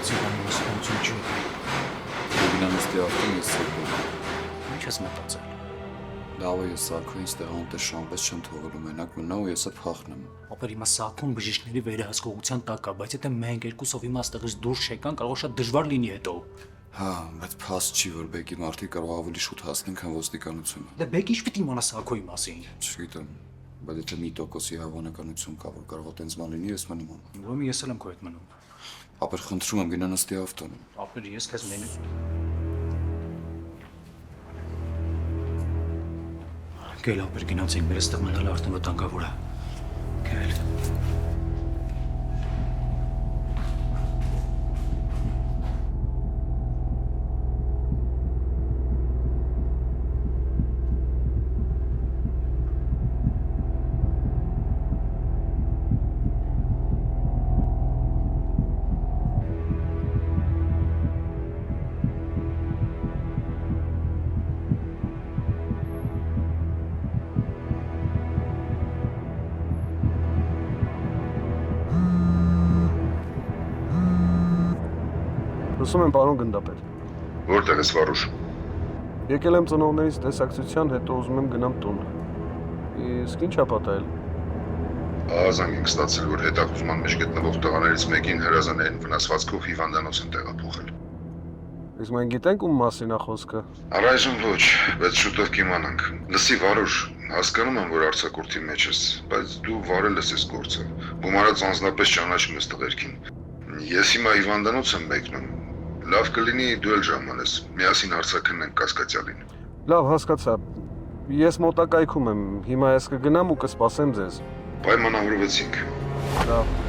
Սիրանում ես ոնցուն չի։ Գինանստի ավտոն ես սերվում։ Ինչ ես մտածել։ Լավ է ես սակո ինձ տեղ անտես շամպես չեմ թողելու մենակ մնա ու ես է փախնեմ։ Ապեր հիմա Սաքուն բժիշկների վերահսկողության տակ է, բայց եթե մենք երկուսով հիմա այստեղից դուրս չեկան, կարող է շատ դժվար լինի հետո։ Հա, բայց փաստ չի որ բեկի մարդիկ կարող ավելի շուտ հասնեն, քան ոստիկանությունը։ Դե բեք ինչ պիտի իմանա Սաքոյի մասին։ Չգիտեմ, բայց եթե մի տոկոսի հավանականություն կա, որ կարող է տենց բան լինի, ես մնում եմ։ Ուրեմն ես էլ եմ քո հետ մնում։ Ապեր խնդրում եմ գինանստի ավտոն։ Ապեր ես քեզ մենու։ Գել ապեր գնացինք, մեր այստեղ մնալը արդեն վտանգավոր է։ Գել։ Լսում եմ, պարոն գնդապետ։ Որտեղ ես վարուշ։ Եկել եմ ծնողներից տեսակցության, հետո ուզում եմ գնամ տուն։ Իսկ ի՞նչ ա պատահել։ Ահազանգ ենք ստացել, որ հետախուզման մեջ գտնվող տղաներից մեկին հրազաներին վնասվածքով հիվանդանոց են տեղափոխել։ Իսկ մենք գիտենք ում մասին է խոսքը։ Առայժմ ոչ, բայց շուտով կիմանանք։ Լսի վարուշ, հասկանում եմ, որ արձակուրդի մեջ ես, բայց դու վարել ես այս գործը։ Գումարած անձնապես ճանաչում ես տղերքին։ Ես հիմա հիվանդանոց եմ մեկնում։ Լավ կլինի դու էլ ժամանես, միասին հարցաքննենք կասկածյալին։ Լավ, հասկացա։ Ես մոտակայքում եմ, հիմա ես կգնամ ու կսպասեմ ձեզ։ Պայմանավորվեցինք։ Լավ։